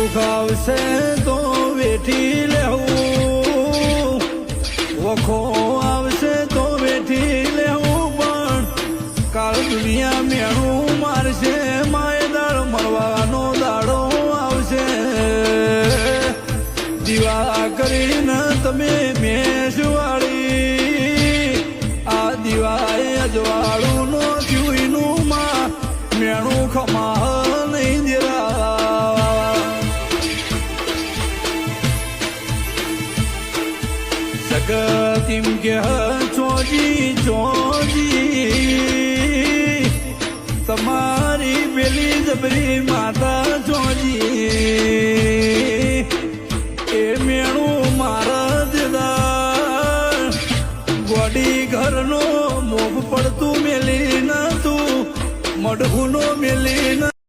દુઃખ આવશે તો વેઠી લેવું, વખો આવશે તો વેઠી લેવું, પણ કાળ દુનિયા મેણું મારશે, માયદાર મળવાનો દાડો આવશે. દીવા કરીને તમે મેષવાળી આ દીવાએ અજવાળું નો થયું માં મેણું ખમા નહીં દેરા. જગત કે ચોજી ચોજી તમારી પેલી જબરી માતા ચોજી એ મેણું મારા દેદાર ગોડી ઘરનો મોગ પડતું મેલી ન તું મઢુનો મેલી ન